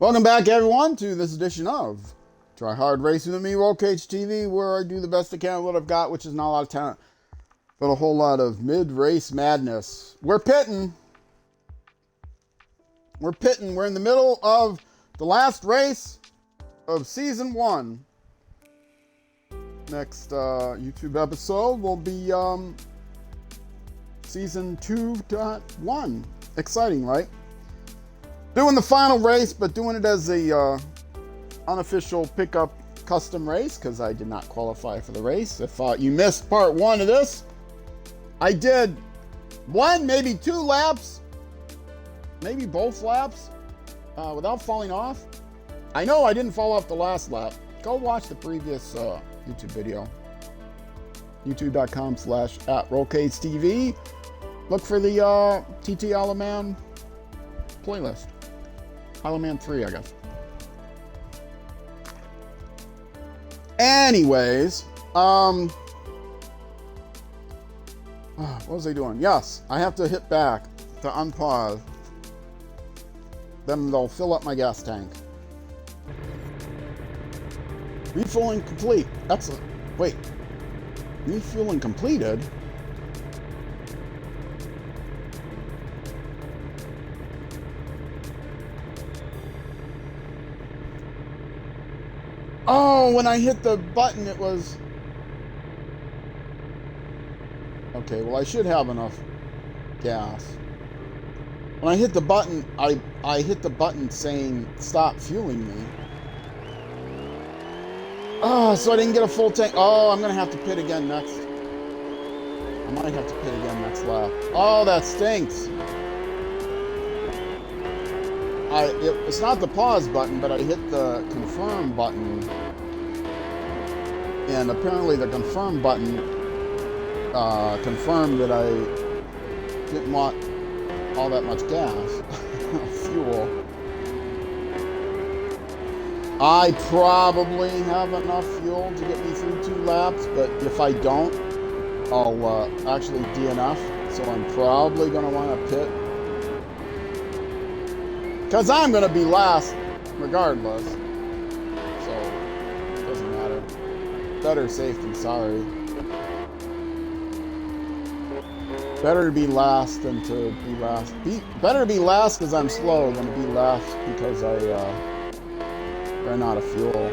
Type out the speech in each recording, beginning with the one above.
Welcome back, everyone, to this edition of Try Hard Racing with me, Roll Cage TV, where I do the best I can with what I've got, which is not a lot of talent, but a whole lot of mid-race madness. We're pitting. We're in the middle of the last race of Season 1. Next YouTube episode will be Season 2.1. Exciting, right? Doing the final race, but doing it as a unofficial pickup custom race because I did not qualify for the race. If you missed part 1 of this, I did 1, maybe 2 laps, maybe both laps without falling off. I know I didn't fall off the last lap. Go watch the previous YouTube video. youtube.com/@RollCageTV. Look for the TT Isle of Man playlist. Isle of Man 3, I guess. Anyways, what was I doing? Yes, I have to hit back to unpause. Then they'll fill up my gas tank. Refueling complete. Excellent. Wait. Refueling completed? Oh, when I hit the button, it was... Okay, well, I should have enough gas. When I hit the button, I hit the button saying, stop fueling me. Oh, so I didn't get a full tank. Oh, I'm going to have to pit again next. I might have to pit again next lap. Oh, that stinks. It's not the pause button, but I hit the confirm button. And apparently the confirm button confirmed that I didn't want all that much gas. Fuel. I probably have enough fuel to get me through 2 laps, but if I don't, I'll actually DNF. So I'm probably going to want to pit. Because I'm going to be last regardless. So, it doesn't matter. Better safe than sorry. Better to be last than to be last. Better to be last because I'm slow than to be last because I ran out of fuel.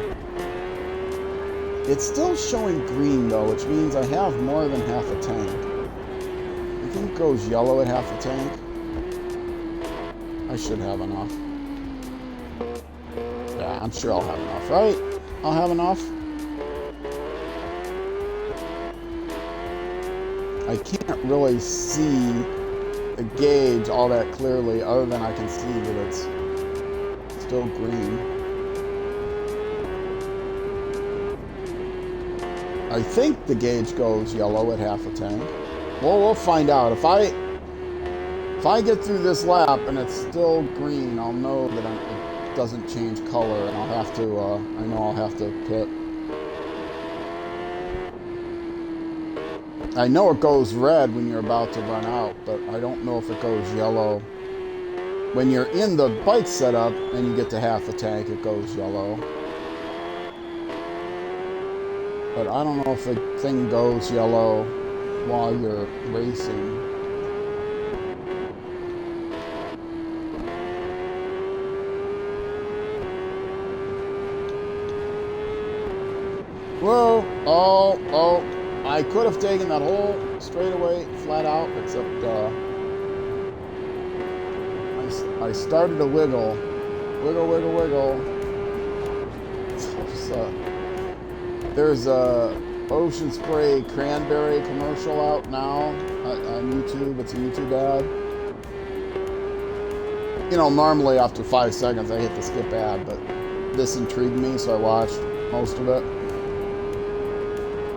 It's still showing green though, which means I have more than half a tank. I think it goes yellow at half a tank. I should have enough. Yeah, I'm sure I'll have enough, right? I'll have enough. I can't really see the gauge all that clearly other than I can see that it's still green. I think the gauge goes yellow at half a tank. Well, we'll find out. If I get through this lap and it's still green, I'll know that it doesn't change color, and I'll have to. I know I'll have to pit. I know it goes red when you're about to run out, but I don't know if it goes yellow. When you're in the bike setup and you get to half a tank, it goes yellow. But I don't know if the thing goes yellow while you're racing. Whoa, oh, I could have taken that whole straightaway flat out, except I started to wiggle. Wiggle. So, there's a Ocean Spray cranberry commercial out now on YouTube. It's a YouTube ad. You know, normally after 5 seconds I hit the skip ad, but this intrigued me, so I watched most of it.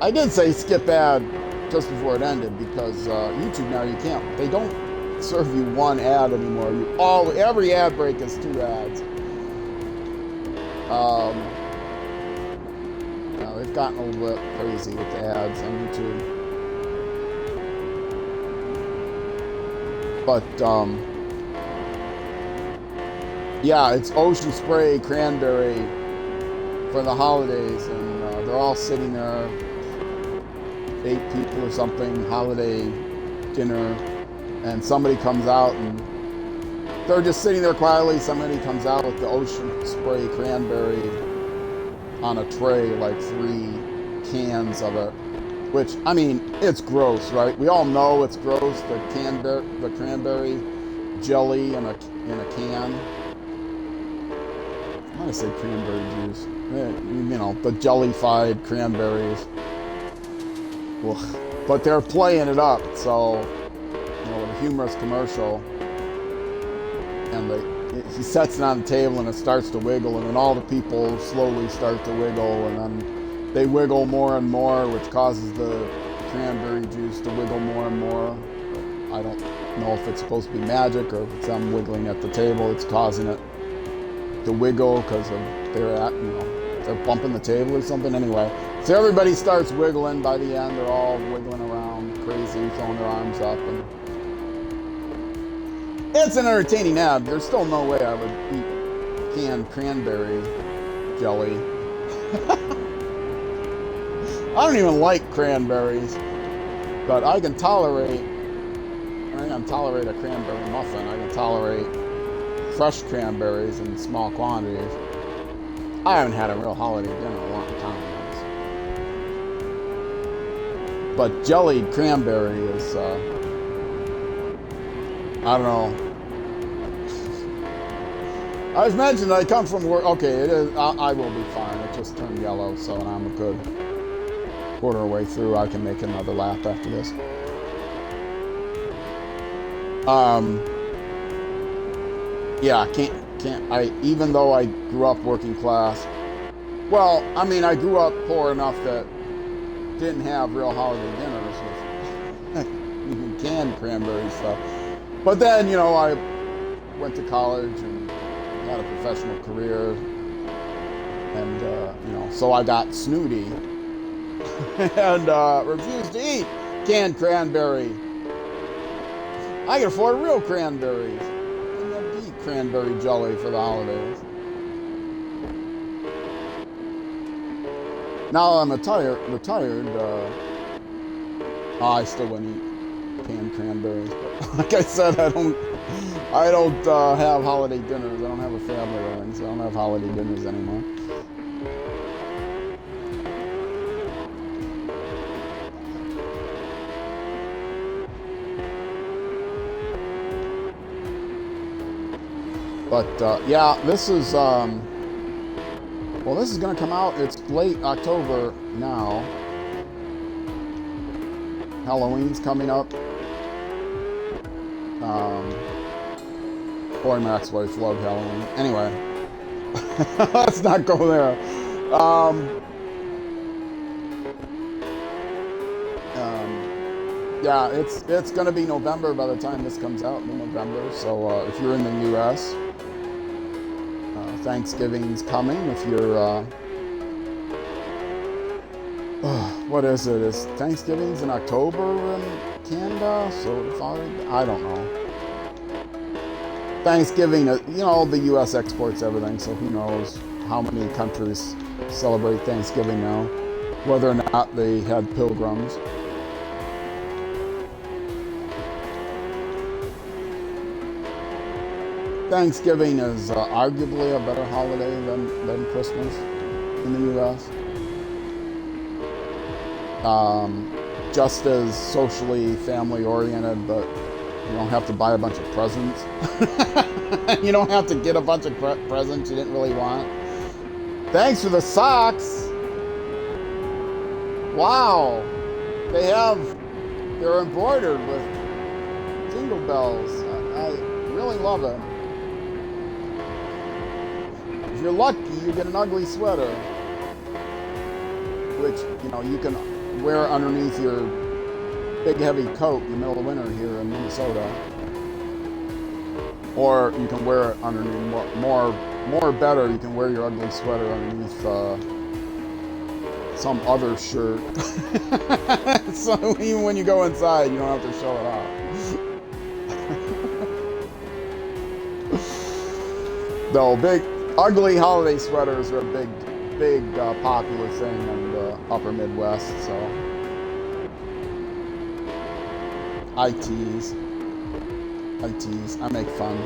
I did say skip ad just before it ended because YouTube now you can't. They don't serve you one ad anymore. Every ad break is 2 ads. They've gotten a little bit crazy with the ads on YouTube. But Yeah, it's Ocean Spray Cranberry for the holidays, and they're all sitting there, 8 people or something, holiday dinner, and somebody comes out and they're just sitting there quietly. Somebody comes out with the Ocean Spray Cranberry on a tray, like 3 cans of it. Which, I mean, it's gross, right? We all know it's gross. The cranberry jelly in a can. I want to say cranberry juice. You know, the jellified cranberries. Ugh. But they're playing it up, so, you know, with a humorous commercial. And he sets it on the table and it starts to wiggle, and then all the people slowly start to wiggle, and then they wiggle more and more, which causes the cranberry juice to wiggle more and more. I don't know if it's supposed to be magic or if it's them wiggling at the table. It's causing it to wiggle because of they're bumping the table or something. Anyway, so everybody starts wiggling. By the end, they're all wiggling around crazy, throwing their arms up, and it's an entertaining ad. There's still no way I would eat canned cranberry jelly. I don't even like cranberries, but I can tolerate a cranberry muffin. I can tolerate fresh cranberries in small quantities. I haven't had a real holiday dinner in a long time. But jellied cranberry is, I don't know. I was mentioned I come from work. Okay, it is. I will be fine. It just turned yellow, so I'm a good quarter way through. I can make another lap after this. Yeah, can't. Even though I grew up working class. Well, I mean, I grew up poor enough that didn't have real holiday dinners with even canned cranberry stuff. But then, you know, I went to college and had a professional career, and you know, so I got snooty and refused to eat canned cranberry. I can afford real cranberries. And I'd eat cranberry jelly for the holidays. Now I'm retired. I still wouldn't eat canned cranberries, but like I said, I don't have holiday dinners. I don't have a family or anything, so I don't have holiday dinners anymore. But yeah, this is well, this is gonna come out. It's late October now. Halloween's coming up. Boy, my ex-wife loved Halloween. Anyway, let's not go there. Yeah, it's gonna be November by the time this comes out, in November. So if you're in the U.S., Thanksgiving's coming. If you're what is it? Is Thanksgiving's in October in Canada? So I don't know. Thanksgiving, you know, the U.S. exports everything, so who knows how many countries celebrate Thanksgiving now, whether or not they had pilgrims. Thanksgiving is arguably a better holiday than Christmas in the U.S. Just as socially family-oriented, but you don't have to buy a bunch of presents. You don't have to get a bunch of presents you didn't really want. Thanks for the socks. Wow. They're embroidered with jingle bells. I really love it. If you're lucky, you get an ugly sweater, which, you know, you can wear underneath your big heavy coat in the middle of winter here in Minnesota, or you can wear it underneath more better. You can wear your ugly sweater underneath some other shirt, so even when you go inside, you don't have to show it off. Though ugly holiday sweaters are a big popular thing in the upper Midwest, so I tease, I make fun.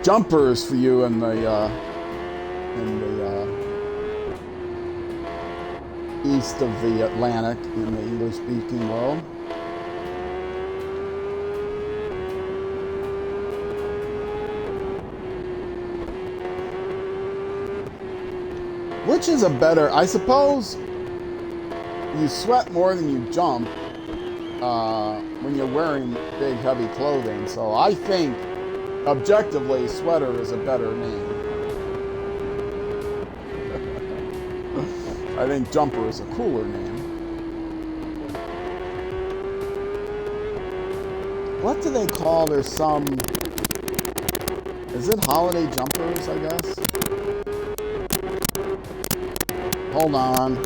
Jumpers for you in the east of the Atlantic, in the English-speaking world. Which is a better, I suppose you sweat more than you jump when you're wearing big heavy clothing, so I think objectively sweater is a better name. I think jumper is a cooler name. What do they call, there's some, is it holiday jumpers, I guess? Hold on.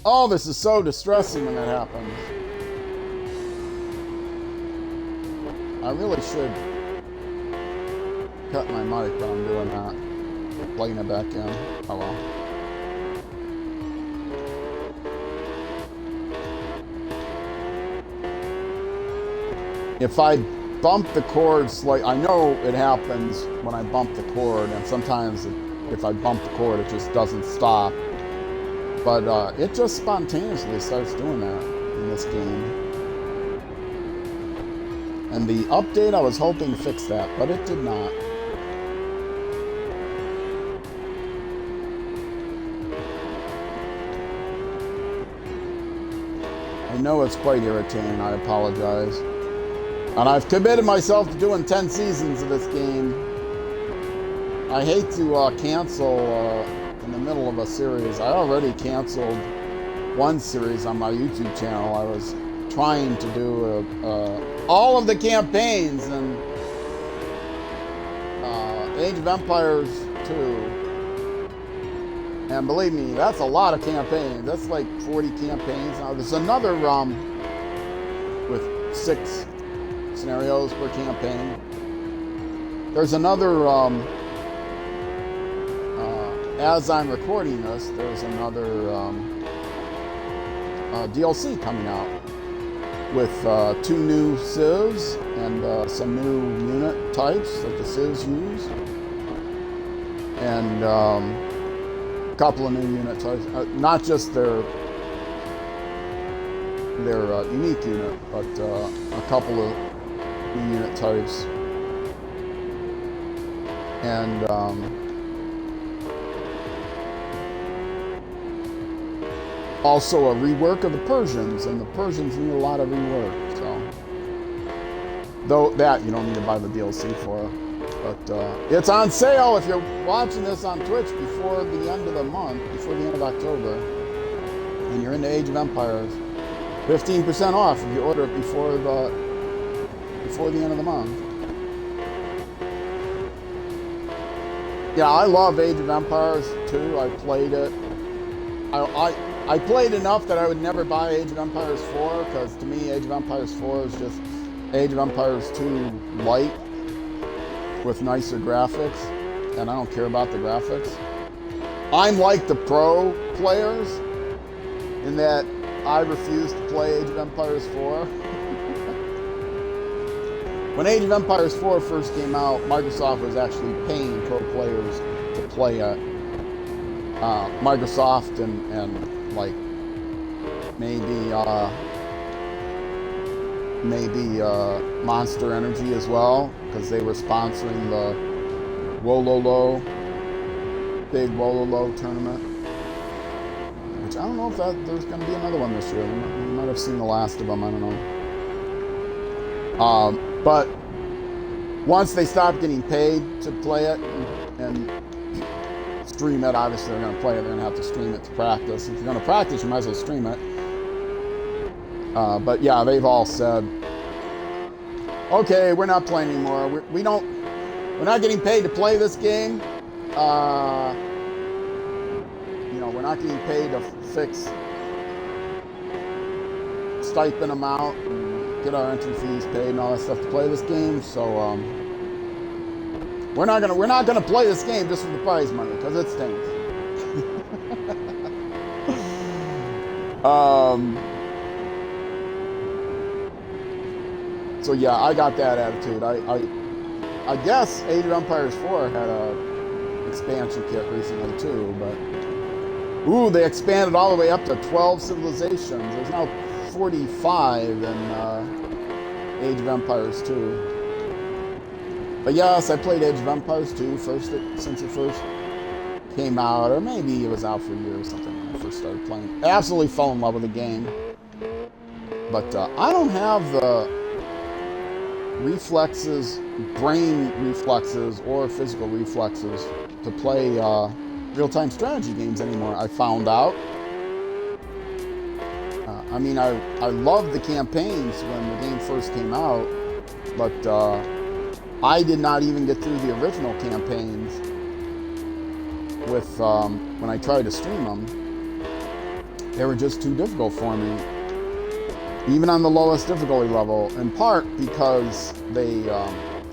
Oh, this is so distressing when that happens. I really should cut my mic while I'm doing that. Plugging it back in. Oh well. If I bump the cord slightly, I know it happens when I bump the cord, and sometimes if I bump the cord, it just doesn't stop. But it just spontaneously starts doing that in this game. And the update, I was hoping to fix that, but it did not. I know it's quite irritating, I apologize. And I've committed myself to doing 10 seasons of this game. I hate to cancel in the middle of a series. I already canceled one series on my YouTube channel. I was trying to do all of the campaigns in Age of Empires 2. And believe me, that's a lot of campaigns. That's like 40 campaigns. Now there's another with 6 scenarios per campaign. There's another, as I'm recording this, there's another DLC coming out with 2 new civs and some new unit types that the civs use, and a couple of new unit types, not just their unique unit, but a couple of new unit types, and also a rework of the Persians, and the Persians need a lot of rework, so though that you don't need to buy the DLC for, but it's on sale if you're watching this on Twitch before the end of the month, before the end of October, and you're into Age of Empires, 15% off if you order it before the end of the month. Yeah, I love Age of Empires 2. I played it. I played enough that I would never buy Age of Empires 4, because to me Age of Empires 4 is just Age of Empires 2 light with nicer graphics, and I don't care about the graphics. I'm like the pro players in that I refuse to play Age of Empires 4. When Age of Empires 4 first came out, Microsoft was actually paying pro players to play it. Microsoft and like maybe Monster Energy as well, because they were sponsoring the big Wololo tournament. Which I don't know if there's going to be another one this year. You might have seen the last of them. I don't know. But once they stop getting paid to play it and stream it, obviously they're going to play it. They're going to have to stream it to practice. If you're going to practice, you might as well stream it. But yeah, they've all said, okay, we're not playing anymore. We're not getting paid to play this game. we're not getting paid to fix stipend amount and get our entry fees paid and all that stuff to play this game. So we're not gonna play this game just for the prize money because it stinks. So yeah, I got that attitude. I guess Age of Empires 4 had a expansion kit recently too, but ooh, they expanded all the way up to 12 civilizations. There's now 45 in Age of Empires 2. But yes, I played Age of Empires 2 since it first came out, or maybe it was out for a year or something when I first started playing. I absolutely fell in love with the game. But I don't have the reflexes, brain reflexes, or physical reflexes to play real-time strategy games anymore, I found out. I mean, I loved the campaigns when the game first came out, but I did not even get through the original campaigns with when I tried to stream them. They were just too difficult for me, even on the lowest difficulty level, in part because they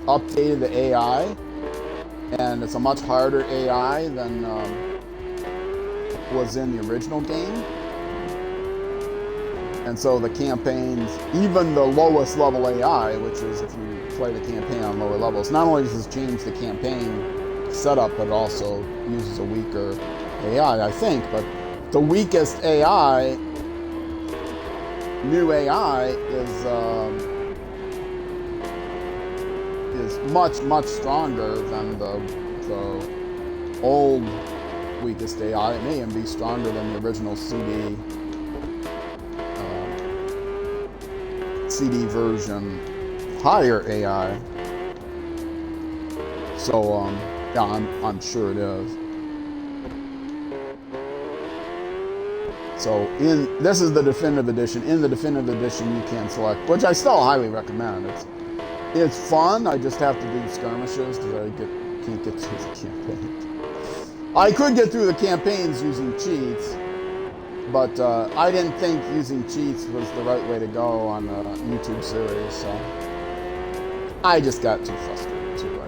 updated the AI, and it's a much harder AI than was in the original game. And so the campaigns, even the lowest level AI, which is if you play the campaign on lower levels, not only does this change the campaign setup, but it also uses a weaker AI, I think. But the weakest AI, new AI, is much stronger than the old weakest AI. It may even be stronger than the original CD version higher AI. So yeah, I'm sure it is. So this is the definitive edition. In the definitive edition, you can select, which I still highly recommend. It's fun. I just have to do skirmishes because I can't get through the campaign. I could get through the campaigns using cheats, but I didn't think using cheats was the right way to go on a YouTube series, so I just got too frustrated too.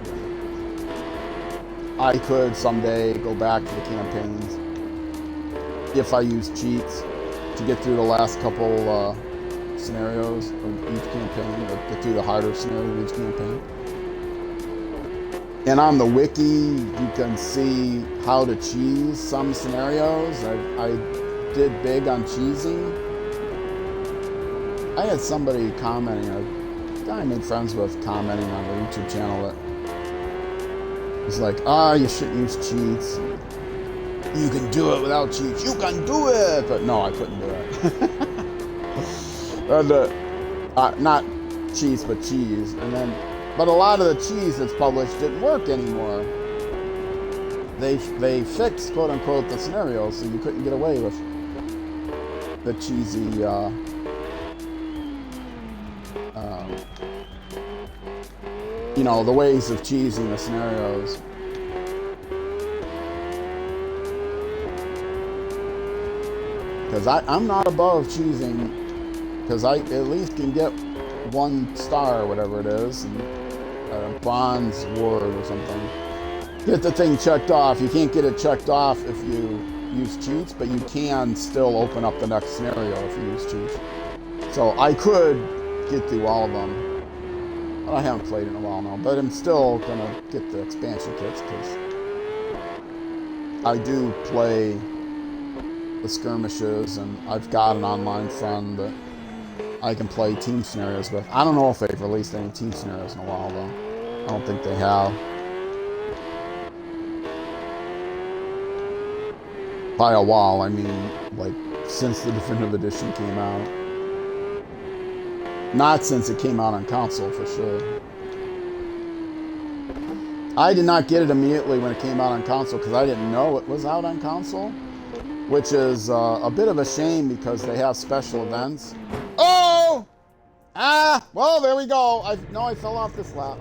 I could someday go back to the campaigns if I use cheats to get through the last couple scenarios of each campaign, or get through the harder scenario of each campaign. And on the wiki, you can see how to cheese some scenarios. I did big on cheesing. I had somebody commenting, a guy I made friends with, commenting on the YouTube channel that was like, you shouldn't use cheats. You can do it without cheats. You can do it! But no, I couldn't do it. Not cheats, but cheese. But a lot of the cheese that's published didn't work anymore. They fixed, quote unquote, the scenarios, so you couldn't get away with the cheesy the ways of cheesing the scenarios. Because I'm not above cheesing, because I at least can get 1 star or whatever it is, and a bronze ward or something. Get the thing checked off. You can't get it checked off if you use cheats, but you can still open up the next scenario if you use cheats. So I could get through all of them. But I haven't played in a while now, but I'm still gonna get the expansion kits because I do play the skirmishes, and I've got an online friend that I can play team scenarios with. I don't know if they've released any team scenarios in a while though. I don't think they have. By a while, I mean like since the definitive edition came out. Not since it came out on console, for sure. I did not get it immediately when it came out on console because I didn't know it was out on console, which is a bit of a shame because they have special events. Oh! Well, there we go. I fell off this lap.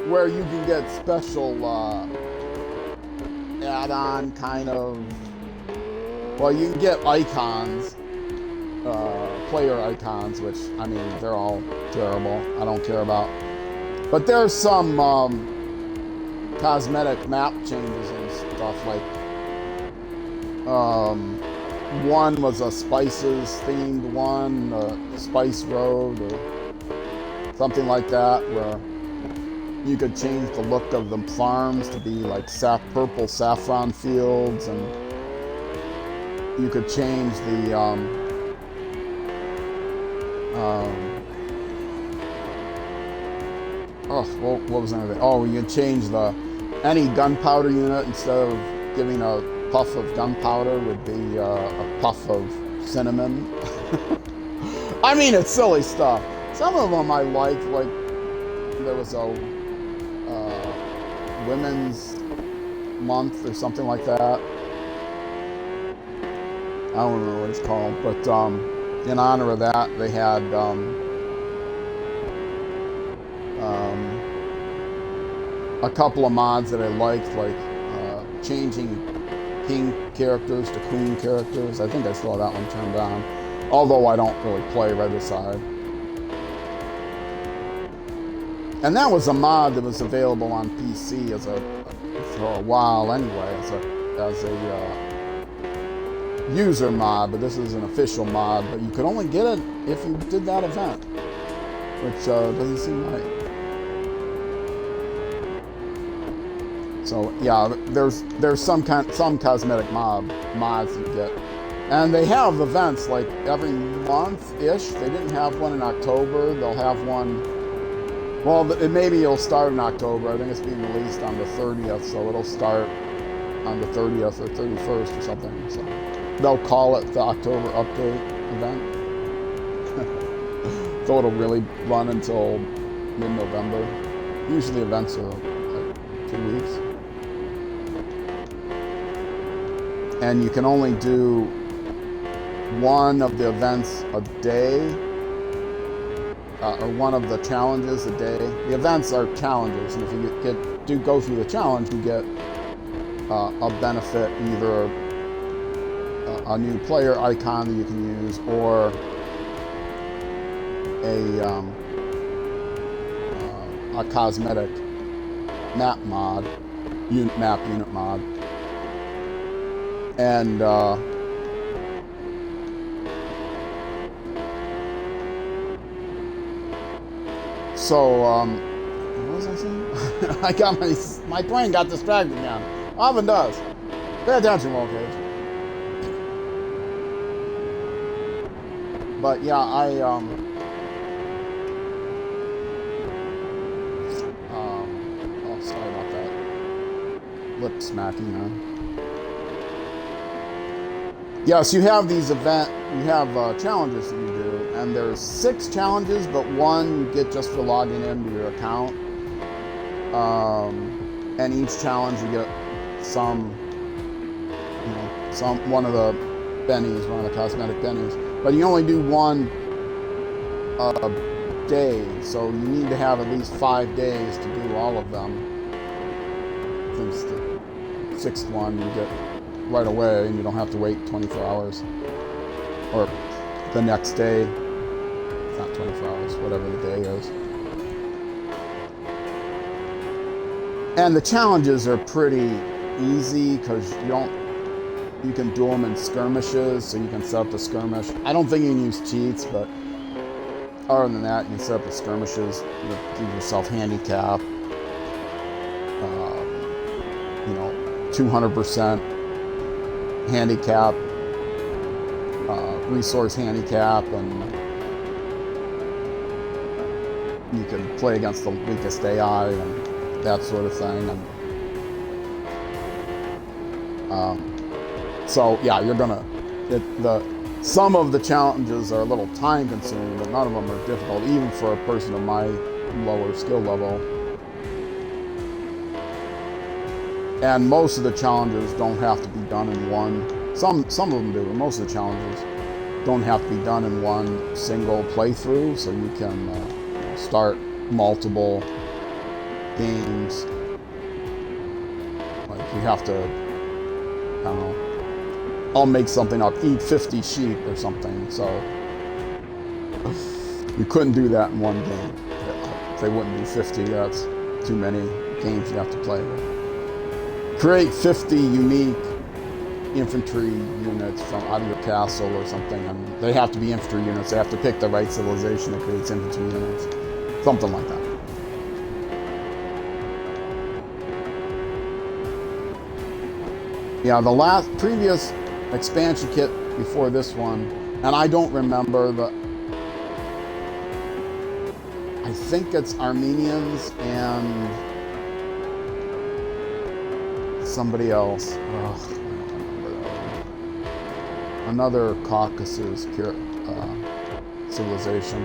Where you can get special add-on kind of. Well, you can get icons, player icons, which I mean they're all terrible. I don't care about. But there's some cosmetic map changes and stuff. Like one was a spices themed one, Spice Road or something like that, where you could change the look of the farms to be like purple saffron fields, and you could change the what was another? Oh, you can change any gunpowder unit, instead of giving a puff of gunpowder, would be a puff of cinnamon. I mean, it's silly stuff. Some of them I liked, like there was a Women's Month or something like that. I don't remember what it's called, but in honor of that, they had a couple of mods that I liked, like changing king characters to queen characters. I think I still have that one turned on, although I don't really play Regicide. And that was a mod that was available on PC for a while anyway, as a user mod, but this is an official mod. But you could only get it if you did that event, which doesn't seem right. So yeah, there's some cosmetic mods you get, and they have events like every month-ish. They didn't have one in October. They'll have one. Well, maybe it'll start in October. I think it's being released on the 30th, so it'll start on the 30th or 31st or something. So they'll call it the October update event. So it'll really run until mid-November. Usually events are like 2 weeks. And you can only do one of the events a day, or one of the challenges a day. The events are challenges, and if you go through the challenge, you get a benefit, either a new player icon that you can use, or a cosmetic map unit mod, and so, what was I saying? I got my brain got distracted now. Often does. Pay attention, Wolcage. But yeah, oh, sorry about that. Lip smacking, huh? Yes, you have these challenges that you do, and there's 6 challenges, but one you get just for logging into your account. And each challenge you get one of the bennies, one of the cosmetic bennies. But you only do one a day, so you need to have at least 5 days to do all of them. I think it's the 6th one you get right away, and you don't have to wait 24 hours. Or the next day. It's not 24 hours, whatever the day is. And the challenges are pretty easy, because you can do them in skirmishes, so you can set up the skirmish. I don't think you can use cheats, but other than that, you can set up the skirmishes, give yourself handicap, 200% handicap, resource handicap, and you can play against the weakest AI and that sort of thing. And so yeah, some of the challenges are a little time consuming, but none of them are difficult, even for a person of my lower skill level. And most of the challenges don't have to be done in one. Some of them do, but most of the challenges don't have to be done in one single playthrough. So you can start multiple games. Like you have to I don't know, I'll make something up, eat 50 sheep or something. So you couldn't do that in one game. If they wouldn't be 50, that's too many games you have to play. Create 50 unique infantry units from out of your castle or something, and they have to be infantry units. They have to pick the right civilization that creates infantry units, something like that. Yeah, the previous expansion kit before this one, and I don't remember I think it's Armenians and somebody else. Ugh. Another Caucasus civilization.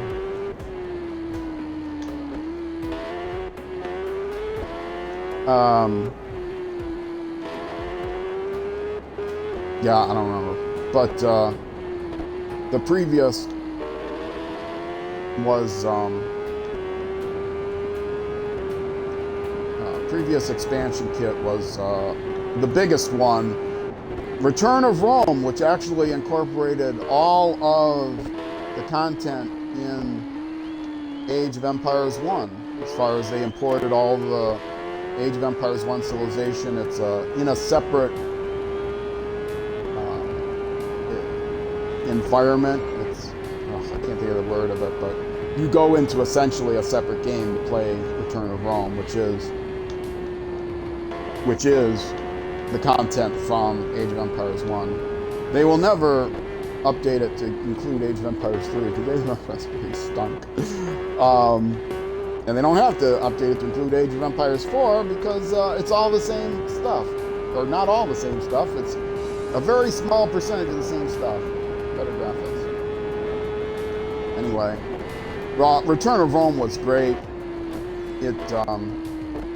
Yeah, I don't remember. But the previous was previous expansion kit was the biggest one. Return of Rome, which actually incorporated all of the content in Age of Empires 1. As far as they imported all the Age of Empires 1 civilization, it's in a separate environment. It's, I can't think of the word of it, but you go into essentially a separate game to play Return of Rome, which is the content from Age of Empires 1. They will never update it to include Age of Empires 3 because Age of Empires 3 stunk. And they don't have to update it to include Age of Empires 4 because it's all the same stuff. Or not all the same stuff, it's a very small percentage of the same stuff. Better graphics. Anyway, Return of Rome was great. It,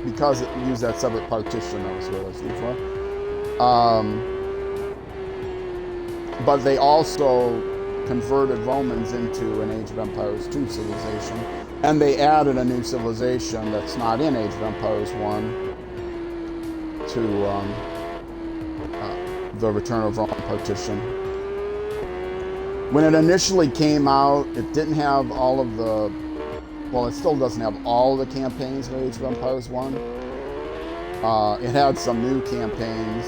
because it used that separate partition, that was what I was looking for. But they also converted Romans into an Age of Empires 2 civilization, and they added a new civilization that's not in Age of Empires 1 to the Return of Rome partition. When it initially came out, it didn't have all of the, well, it still doesn't have all the campaigns of Age of Empires 1. It had some new campaigns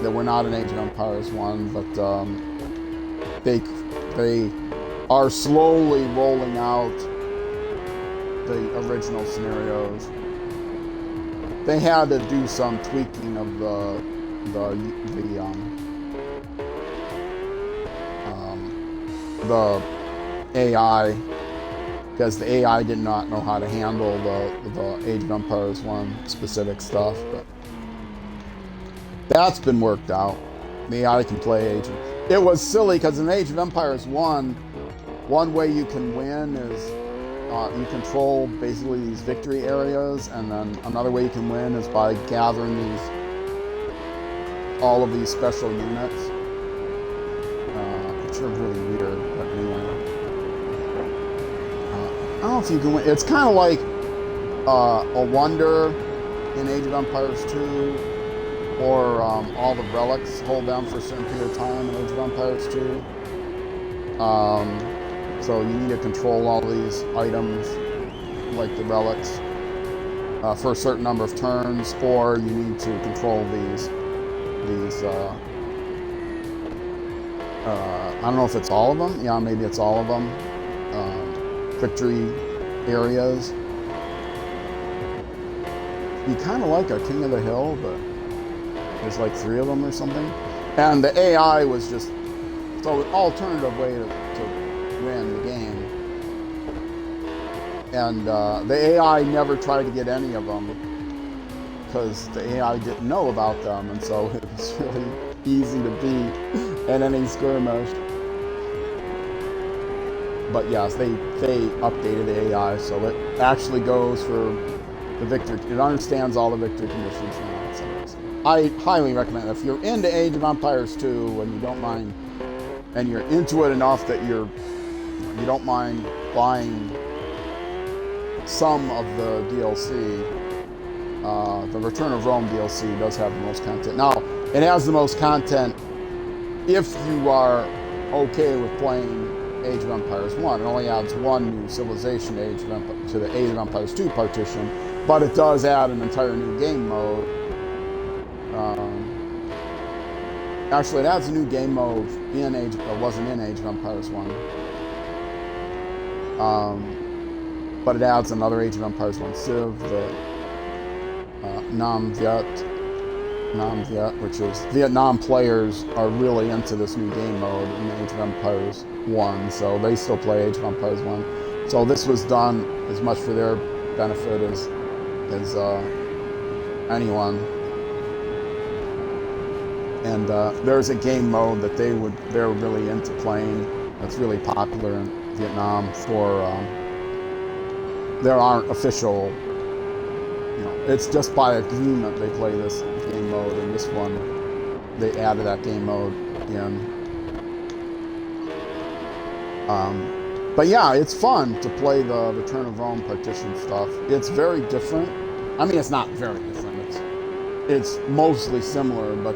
that were not in Age of Empires 1, but they are slowly rolling out the original scenarios. They had to do some tweaking of the AI, because the AI did not know how to handle the Age of Empires 1 specific stuff, but that's been worked out. The AI can play Age of... It was silly because in Age of Empires 1, one way you can win is you control basically these victory areas, and then another way you can win is by gathering all of these special units. Which are really weird, but anyway. I don't know if you can win. It's kind of like a wonder in Age of Empires 2, or all the relics, hold them for a certain period of time in Age of Empires 2. So you need to control all these items, like the relics, for a certain number of turns, or you need to control these I don't know if it's all of them. Yeah, maybe it's all of them. Victory areas. Be kind of like a King of the Hill, but there's like 3 of them or something. And the AI was just so an alternative way to win the game. And the AI never tried to get any of them because the AI didn't know about them, and so it was really easy to beat in any skirmish. But yes, they updated the AI, so it actually goes for the victory. It understands all the victory conditions now. So I highly recommend it. If you're into Age of Empires 2 and you don't mind, and you're into it enough that you don't mind buying some of the DLC, the Return of Rome DLC does have the most content. Now, It has the most content if you are okay with playing Age of Empires 1. It only adds one new civilization to the Age of Empires 2 partition, but it does add an entire new game mode. Actually, it adds a new game mode in wasn't in Age of Empires 1. But it adds another Age of Empires 1 civ, the Nam Viet, which is Vietnam players are really into this new game mode in Age of Empires 1, so they still play Age of Empires 1. So this was done as much for their benefit as anyone. And there's a game mode that they're really into playing that's really popular in Vietnam for there aren't official, it's just by agreement they play this game mode, and this one they added that game mode in. But yeah, it's fun to play the Return of Rome partition stuff. It's very different. I mean, it's not very different. It's mostly similar, but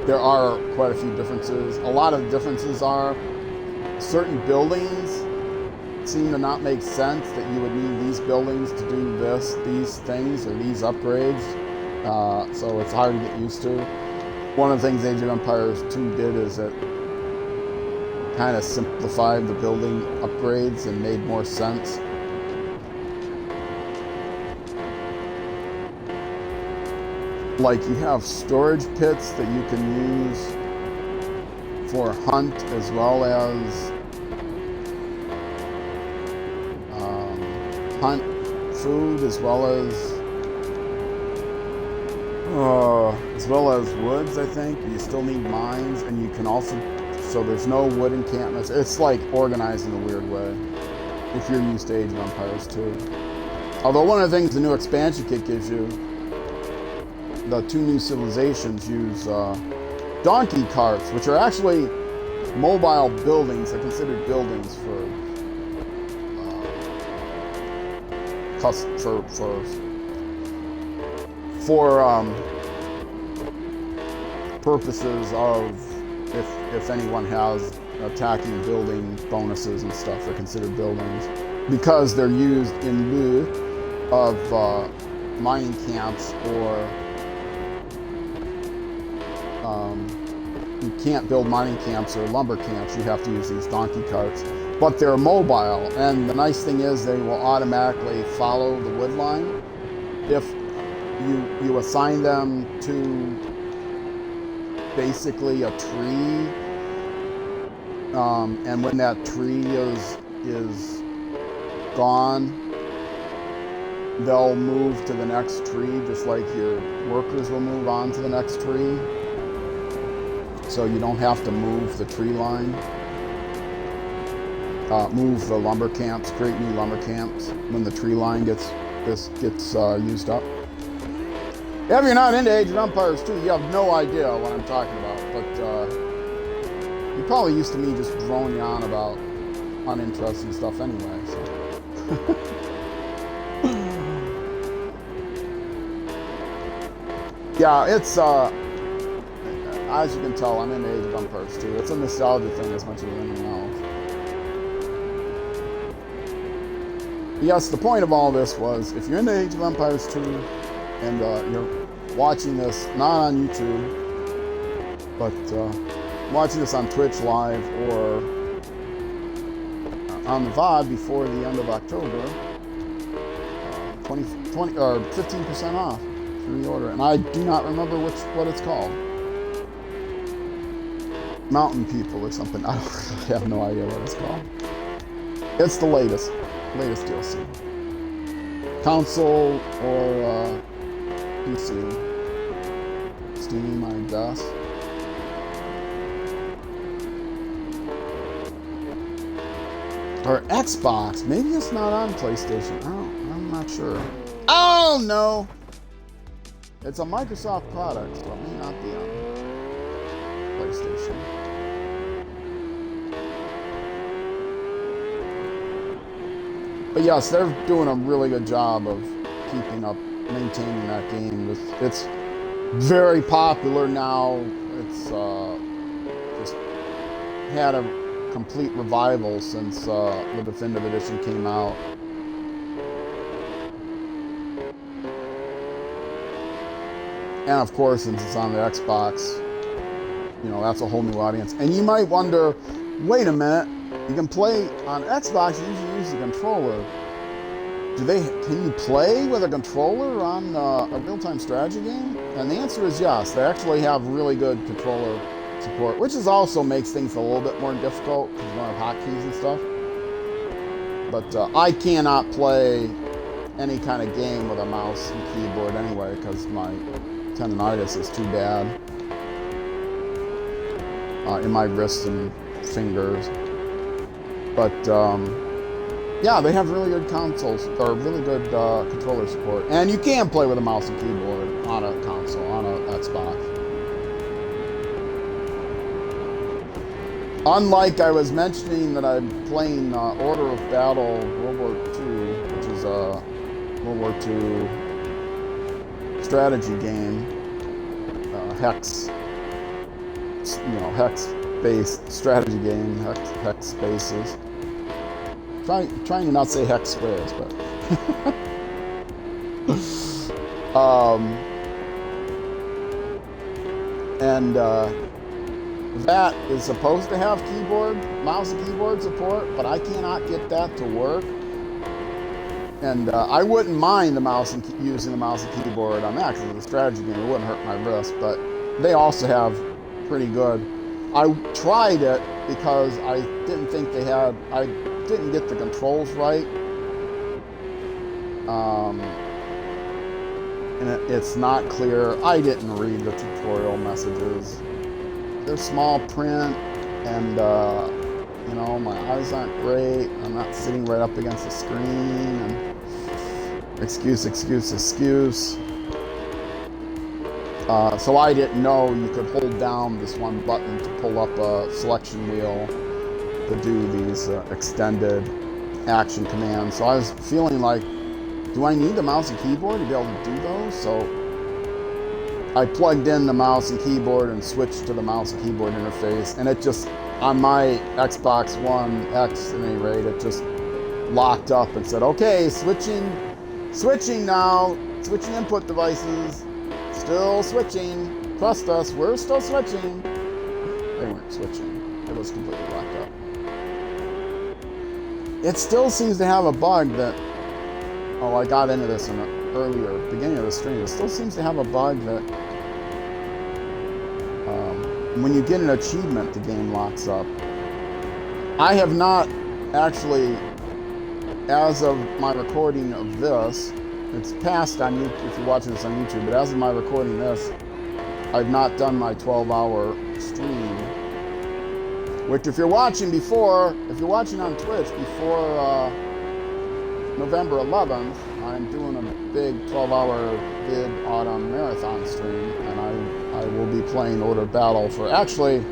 there are quite a few differences. A lot of the differences are certain buildings seem to not make sense, that you would need these buildings to do these things, or these upgrades. So it's hard to get used to. One of the things Age of Empires 2 did is it kind of simplified the building upgrades and made more sense. Like, you have storage pits that you can use for hunt, as well as hunt food, as well as woods, I think. You still need mines, and you can also, so there's no wood encampments. It's like organized in a weird way if you're used to Age of Empires 2. Although one of the things the new expansion kit gives you, the two new civilizations use donkey carts, which are actually mobile buildings. They're considered buildings for purposes of if anyone has attacking building bonuses and stuff. They're considered buildings because they're used in lieu of mining camps, or you can't build mining camps or lumber camps. You have to use these donkey carts, but they're mobile, and the nice thing is they will automatically follow the wood line if you assign them to basically a tree, and when that tree is gone, they'll move to the next tree, just like your workers will move on to the next tree. So you don't have to move the tree line, move the lumber camps, create new lumber camps when the tree line gets used up. If you're not into Age of Empires 2, you have no idea what I'm talking about, but you're probably used to me just droning on about uninteresting stuff anyway, so. Yeah, it's, as you can tell, I'm into Age of Empires 2. It's a nostalgia thing as much as anything else. Yes, the point of all this was, if you're into Age of Empires 2, and you're watching this not on YouTube, but watching this on Twitch Live or on the VOD before the end of October, 20 or 15% off through the order. And I do not remember what it's called. Mountain People or something. I have no idea what it's called. It's the latest DLC. Console or PC. Steam, I guess. Or Xbox. Maybe it's not on PlayStation. I'm not sure. Oh no! It's a Microsoft product, so it may not be on PlayStation. But yes, they're doing a really good job of keeping up, maintaining that game. very popular now. It's just had a complete revival since the Definitive Edition came out. And of course, since it's on the Xbox, you know, that's a whole new audience. And you might wonder, wait a minute, you can play on Xbox, you usually use the controller. Can you play with a controller on a real-time strategy game? And the answer is yes. They actually have really good controller support, which is also makes things a little bit more difficult because you don't have hotkeys and stuff. But I cannot play any kind of game with a mouse and keyboard anyway because my tendonitis is too bad in my wrists and fingers. But yeah, they have really good consoles, or really good controller support. And you can play with a mouse and keyboard on a console, on a Xbox. Unlike I was mentioning that I'm playing Order of Battle World War II, which is a World War II strategy game, hex, you know, hex-based strategy game, hex spaces. Trying to not say hex squares, but and that is supposed to have mouse and keyboard support, but I cannot get that to work. And I wouldn't mind using the mouse and keyboard on that because it's a strategy game. It wouldn't hurt my wrist, but they also have pretty good. I tried it because I didn't think they had. I didn't get the controls right, and it's not clear. I didn't read the tutorial messages. They're small print, and you know, my eyes aren't great. I'm not sitting right up against the screen, and excuse. So I didn't know you could hold down this one button to pull up a selection wheel to do these extended action commands. So I was feeling like, do I need the mouse and keyboard to be able to do those? So I plugged in the mouse and keyboard and switched to the mouse and keyboard interface, and it just, on my Xbox One X at any rate, it just locked up and said, okay, switching now, switching input devices, still switching, trust us, we're still switching. They weren't switching, it was completely locked up. It still seems to have a bug that, oh, I got into this in the beginning of the stream. It still seems to have a bug that when you get an achievement, the game locks up. I have not actually, as of my recording of this, it's past on YouTube if you're watching this on YouTube, but as of my recording this, I've not done my 12-hour stream. Which if you're watching on Twitch before November 11th, I'm doing a big 12-hour Vid Autumn Marathon stream, and I will be playing Order of Battle for actually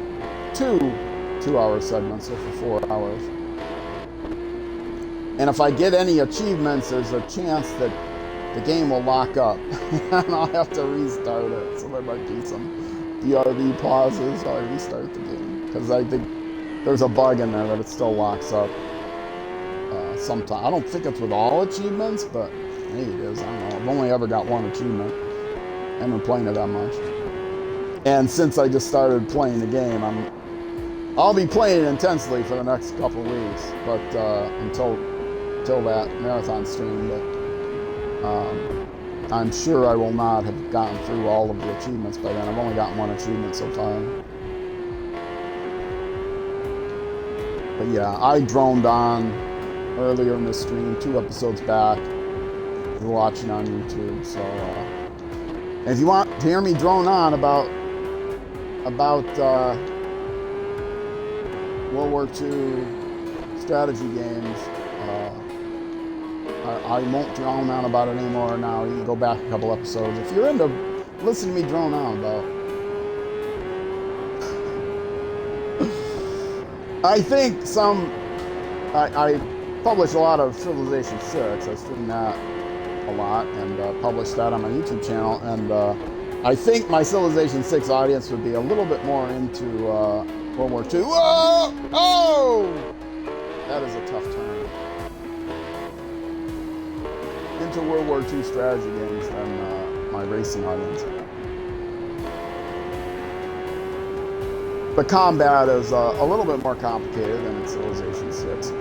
two-hour segments, so for 4 hours. And if I get any achievements, there's a chance that the game will lock up, and I'll have to restart it. So there might be some BRB pauses while I restart the game, because I think there's a bug in there that it still locks up sometimes. I don't think it's with all achievements, but maybe it is. I don't know. I've only ever got one achievement. I haven't been playing it that much. And since I just started playing the game, I'll be playing it intensely for the next couple of weeks, but until that marathon stream. But I'm sure I will not have gotten through all of the achievements by then. I've only gotten one achievement so far. But yeah, I droned on earlier in the stream, 2 episodes back. If you're watching on YouTube, so if you want to hear me drone on about World War II strategy games, I won't drone on about it anymore now. You can go back a couple episodes. If you're into listening to me drone on about, I think I publish a lot of Civilization 6. I stream that a lot and publish that on my YouTube channel. And I think my Civilization 6 audience would be a little bit more into World War II. Whoa! Oh! That is a tough turn. Into World War II strategy games than my racing audience. The combat is a little bit more complicated than in Civilization 6.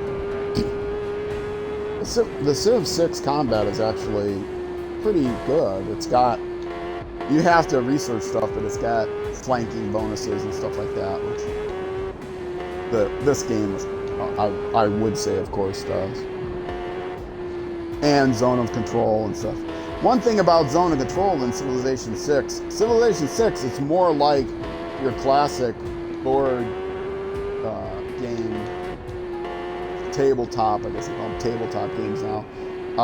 The Civ 6 combat is actually pretty good. It's got, you have to research stuff, but it's got flanking bonuses and stuff like that, which this game, I would say, of course, does. And zone of control and stuff. One thing about zone of control in Civilization 6, it's more like your classic board game, tabletop, I guess they call them tabletop games now.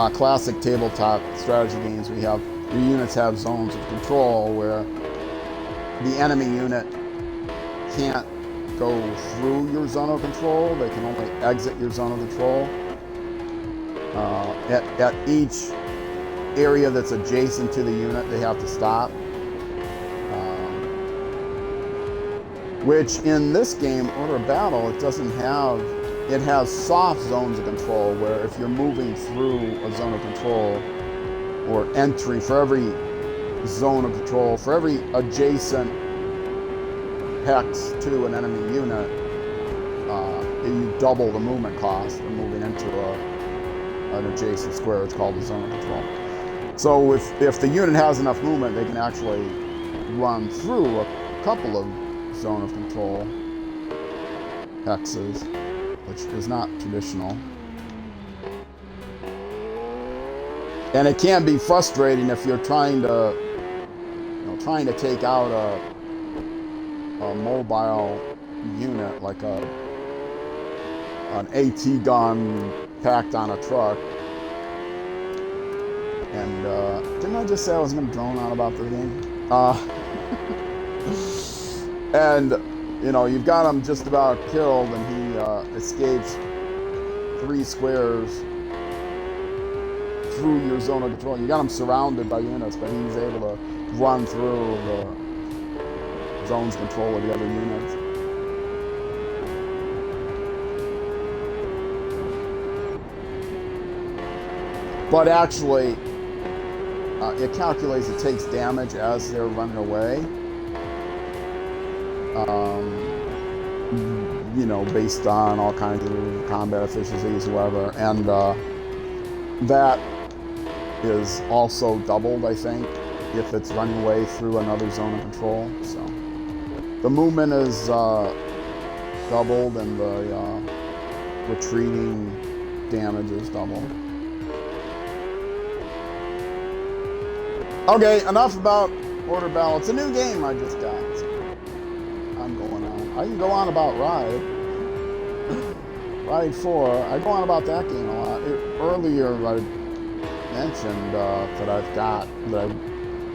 Classic tabletop strategy games, we have, your units have zones of control where the enemy unit can't go through your zone of control, they can only exit your zone of control. At each area that's adjacent to the unit, they have to stop. Which in this game, Order of Battle, it doesn't have, it has soft zones of control where if you're moving through a zone of control or entry, for every zone of control, for every adjacent hex to an enemy unit, you double the movement cost of moving into an adjacent square. It's called the zone of control. So if the unit has enough movement, they can actually run through a couple of zone of control hexes, which is not traditional. And it can be frustrating if you're trying to take out a mobile unit like an AT gun packed on a truck. And didn't I just say I was going to drone on about the game? And you've got him just about killed, and he escapes 3 squares through your zone of control. You got him surrounded by units, but he's able to run through the zone's control of the other units. But actually, it calculates, it takes damage as they're running away. Based on all kinds of combat efficiencies, whatever, and that is also doubled, I think, if it's running away through another zone of control. So the movement is doubled, and the retreating damage is doubled. Okay, enough about Order of Battle. It's a new game I just got. So I'm going on. I can go on about Ride 4. I go on about that game a lot. Earlier I mentioned that I've got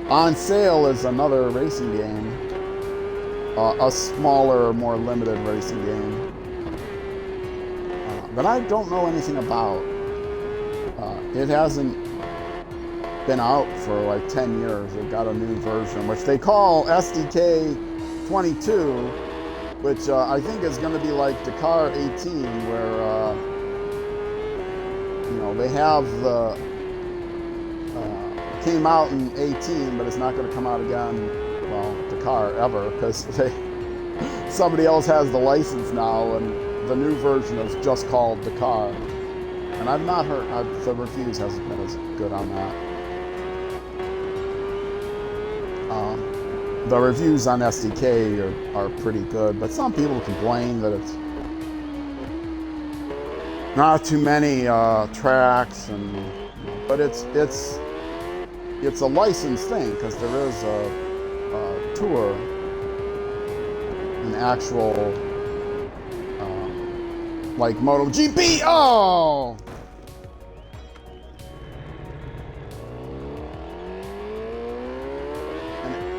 on sale is another racing game, a smaller, more limited racing game that I don't know anything about. It hasn't been out for like 10 years. They've got a new version, which they call SDK 22, which I think is going to be like Dakar 18, where they have the came out in 18, but it's not going to come out again, Dakar ever, because somebody else has the license now, and the new version is just called Dakar. And I've not heard, the reviews hasn't been as good on that. The reviews on SDK are pretty good, but some people complain that it's not too many tracks, but it's a licensed thing, because there is a tour, an actual like MotoGP. Oh!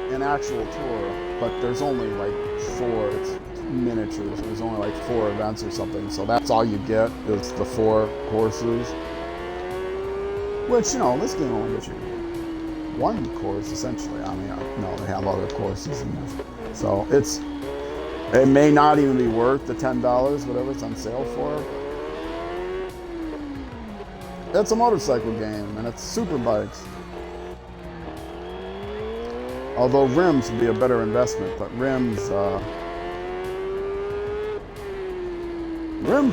An actual tour, but there's only like 4, it's miniatures, there's only like 4 events or something, so that's all you get is the 4 courses, which, this game only gets you one course essentially. I mean, no, they have other courses in this. So it may not even be worth the $10, whatever it's on sale for. It's a motorcycle game, and it's super bikes. Although rims would be a better investment, but rims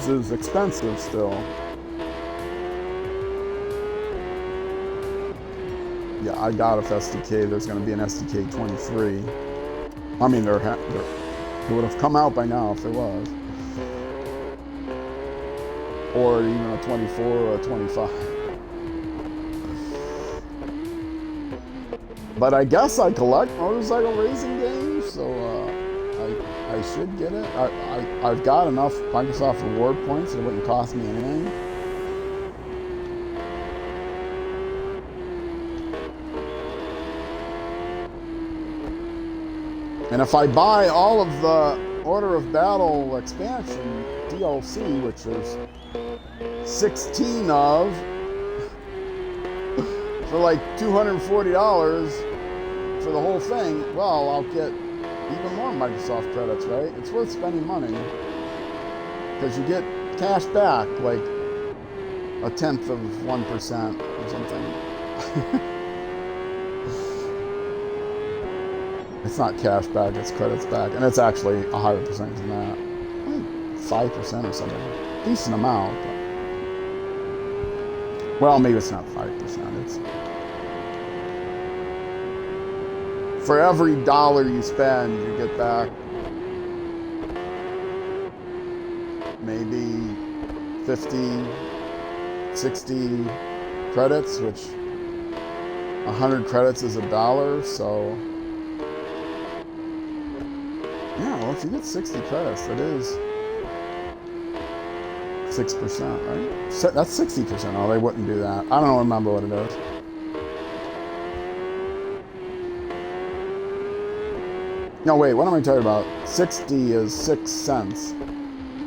is expensive still. Yeah, I doubt if there's going to be an SDK 23. I mean, it would have come out by now if there was. Or even a 24 or a 25. But I guess I collect motorcycle racing games, so I should get it. I've got enough Microsoft reward points that it wouldn't cost me anything. And if I buy all of the Order of Battle expansion DLC, which there's 16 of, for like $240 for the whole thing, well, I'll get even more Microsoft credits, right? It's worth spending money because you get cash back, like 0.1% or something. It's not cash back, it's credits back, and it's actually a higher percentage than that, like 5% or something. Decent amount. But, well, maybe it's not 5%. It's for every dollar you spend, you get back maybe 50, 60 credits, which 100 credits is $1, so yeah, well, if you get 60 credits, that is 6%, right? That's 60%. Oh, they wouldn't do that. I don't remember what it is. No, wait, what am I talking about? 60 is 6 cents,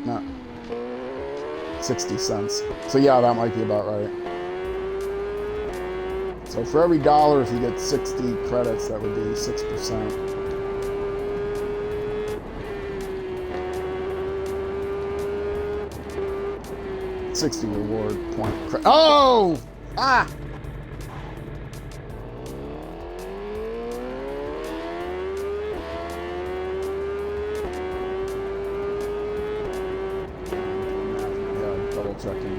not 60 cents. So yeah, that might be about right. So for every dollar, if you get 60 credits, that would be 6%. $60 reward point. Oh! Ah! Yeah, double checking.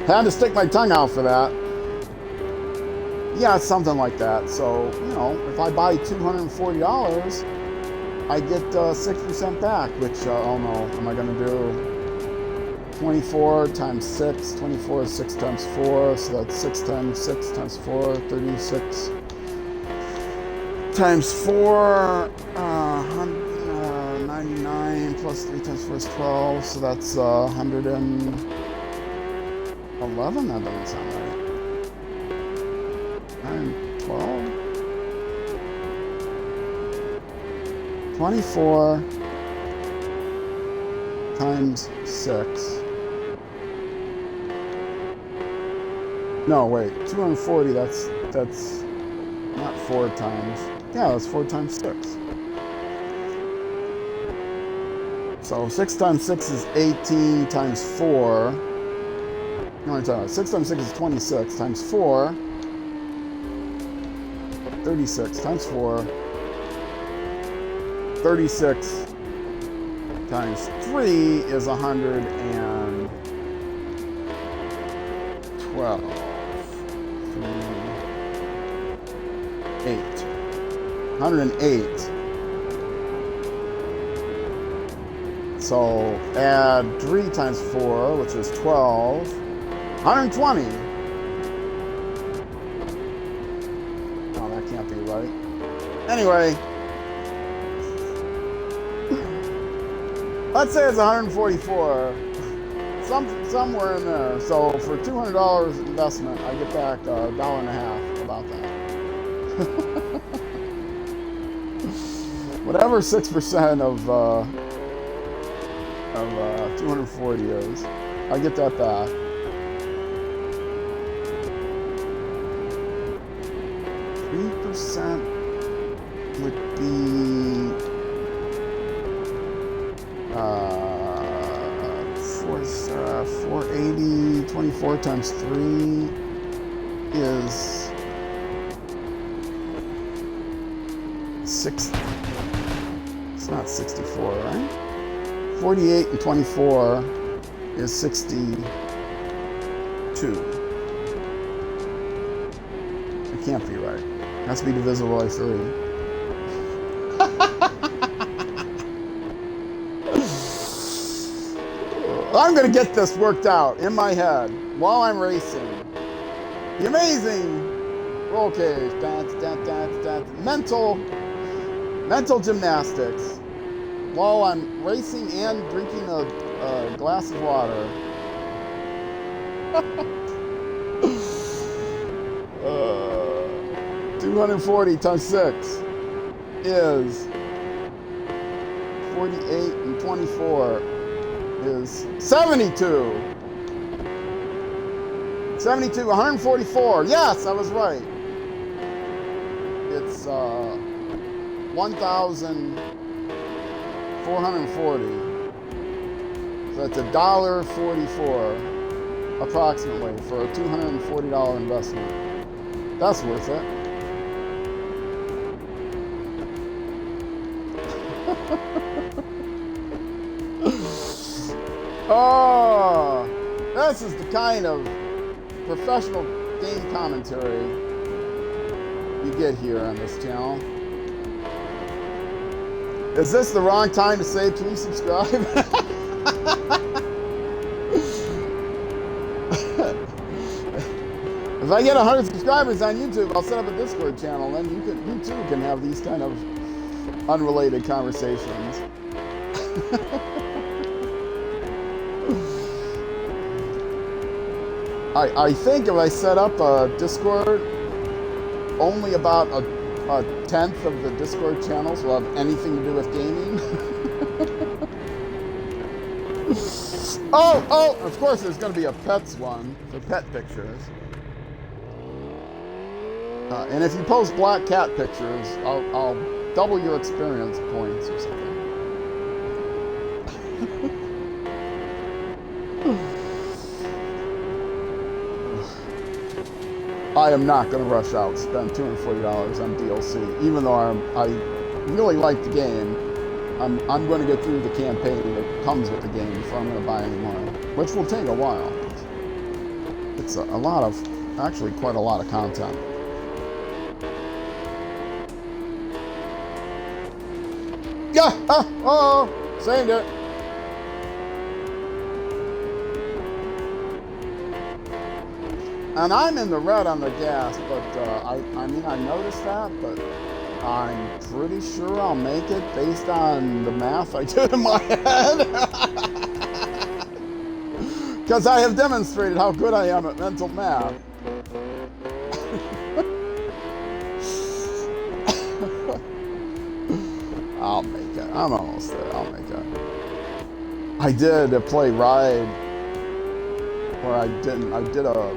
Had to stick my tongue out for that. Yeah, it's something like that. So, you know, if I buy $240, I get 6% back, which, oh no, am I going to do 24 times 6, 24 is 6 times 4, so that's 6 times 6 times 4, 36 times 4, 99 plus 3 times 4 is 12, so that's 111? That doesn't sound right. 112? 24 times 6. No, wait, 240, that's not 4 times. Yeah, that's 4 times 6. So 6 times 6 is 18 times 4. No, I'm talking about 6 times 6 is 26 times 4. 36 times 4. 36 times 3 is 112. 108. So add 3 times 4, which is 12. 120. Oh, that can't be right. Anyway, let's say it's 144. Somewhere in there. So for $200 investment, I get back $1.50 about that. Whatever 6% of 240 is, I get that back. 10% would be 480. 24 times 3 is 6. It's not 64, right? 48 and 24 is 62. It can't be right. It has to be divisible by 3. I'm going to get this worked out in my head while I'm racing. The amazing roll cage. Mental gymnastics while I'm racing and drinking a glass of water. 240 times 6 is 48 and 24 is 72. 72, 144. Yes, I was right. It's 1,440. So that's $1.44 approximately for a $240 investment. That's worth it. Oh, this is the kind of professional game commentary you get here on this channel. Is this the wrong time to say please subscribe? If I get 100 subscribers on YouTube, I'll set up a Discord channel, and you too can have these kind of unrelated conversations. I think if I set up a Discord, only about a 10th of the Discord channels will have anything to do with gaming. Oh, of course there's going to be a pets one for pet pictures. And if you post black cat pictures, I'll double your experience points or something. I am not going to rush out and spend $240 on DLC, even though I really like the game. I'm going to get through the campaign that comes with the game before I'm going to buy any more, which will take a while. It's a lot of, actually quite a lot of content. Yeah! Oh! Saved it! And I'm in the red on the gas, but I mean, I noticed that, but I'm pretty sure I'll make it based on the math I did in my head. Because I have demonstrated how good I am at mental math. I'll make it. I'm almost there. I'll make it. I did play Ride, or I did a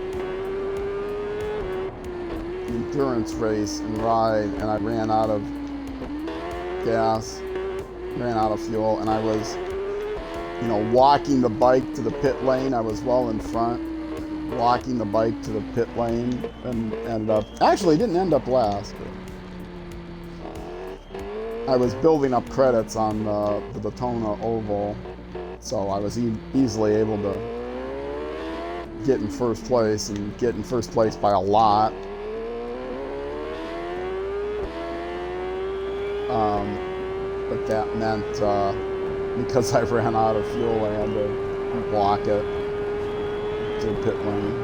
endurance race and Ride, and I ran out of gas, ran out of fuel, and I was, walking the bike to the pit lane. I was well in front, walking the bike to the pit lane, and ended up, actually didn't end up last, but I was building up credits on the Daytona Oval, so I was easily able to get in first place, and get in first place by a lot. But that meant, because I ran out of fuel, I had to block it to the pit lane.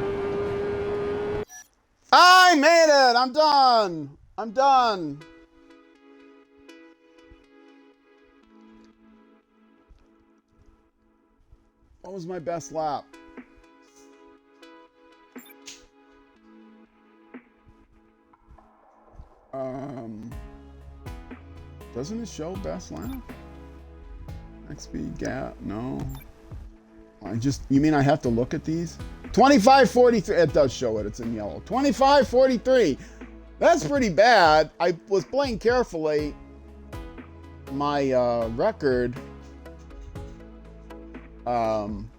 I made it! I'm done! I'm done! What was my best lap? Doesn't it show best lap? XP gap, no. You mean I have to look at these? 25:43, it does show it, it's in yellow. 25:43. That's pretty bad. I was playing carefully. My record on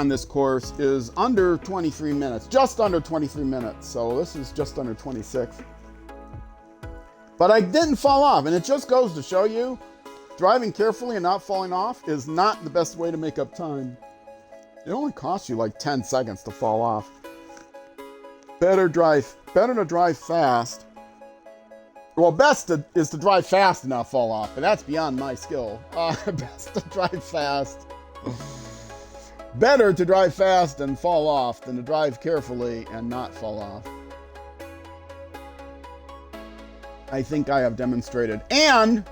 this course is under 23 minutes, just under 23 minutes. So this is just under 26. But I didn't fall off, and it just goes to show you, driving carefully and not falling off is not the best way to make up time. It only costs you like 10 seconds to fall off. Better to drive fast. Well, best is to drive fast and not fall off, but that's beyond my skill. Best to drive fast. Better to drive fast and fall off than to drive carefully and not fall off. I think I have demonstrated. And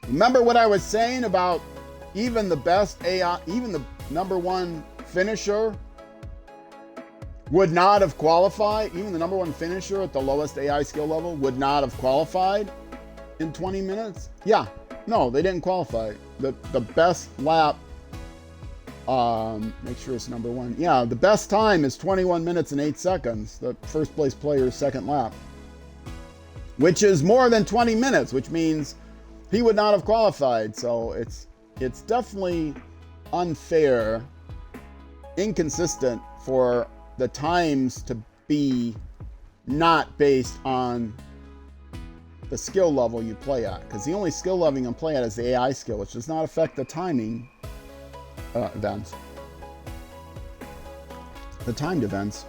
remember what I was saying about even the best AI, even the number one finisher would not have qualified. Even the number one finisher at the lowest AI skill level would not have qualified in 20 minutes. Yeah, no, they didn't qualify. The best lap, make sure it's number one. Yeah, the best time is 21 minutes and 8 seconds. The first place player's second lap, which is more than 20 minutes, which means he would not have qualified. So it's definitely unfair, inconsistent for the times to be not based on the skill level you play at, because the only skill level you can play at is the AI skill, which does not affect the timing events, the timed events,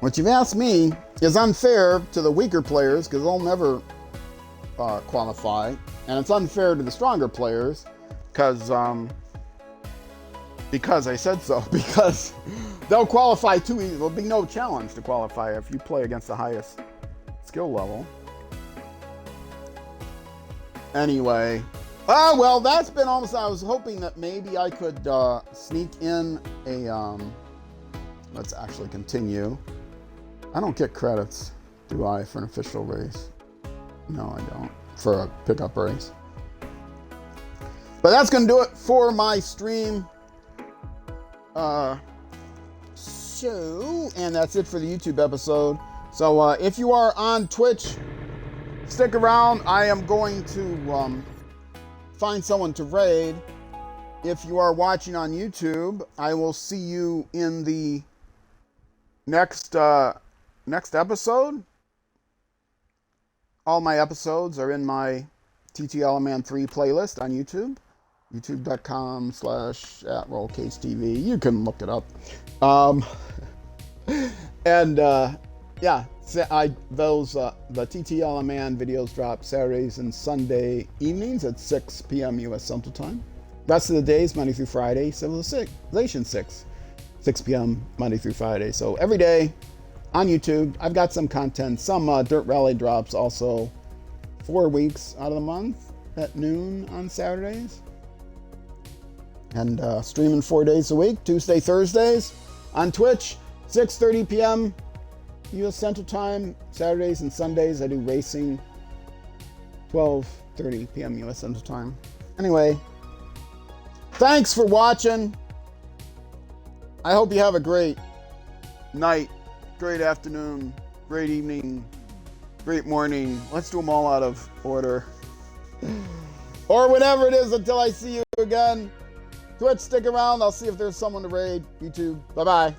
which, if you ask me, is unfair to the weaker players because they'll never qualify, and it's unfair to the stronger players because I said so, because they'll qualify too easy. There'll be no challenge to qualify if you play against the highest skill level. Anyway, well, that's been almost, I was hoping that maybe I could sneak in a, let's actually continue. I don't get credits, do I, for an official race? No, I don't, for a pickup race. But that's going to do it for my stream. And that's it for the YouTube episode. So if you are on Twitch, stick around. I am going to find someone to raid. If you are watching on YouTube, I will see you in the next episode. All my episodes are in my TTLman 3 playlist on YouTube. youtube.com/@RollCaseTV. You can look it up. Yeah, the TTLman videos drop Saturdays and Sunday evenings at 6 p.m. U.S. Central Time. Rest of the days, Monday through Friday, Civilization 6 p.m. Monday through Friday. So every day on YouTube, I've got some content. Some Dirt Rally drops also 4 weeks out of the month at noon on Saturdays. And streaming 4 days a week, Tuesday, Thursdays on Twitch, 6:30 p.m. U.S. Central Time. Saturdays and Sundays I do racing, 12:30 p.m. U.S. Central Time. Anyway, thanks for watching. I hope you have a great night, great afternoon, great evening, great morning. Let's do them all out of order. Or whatever it is until I see you again. Twitch, stick around. I'll see if there's someone to raid. YouTube, bye-bye.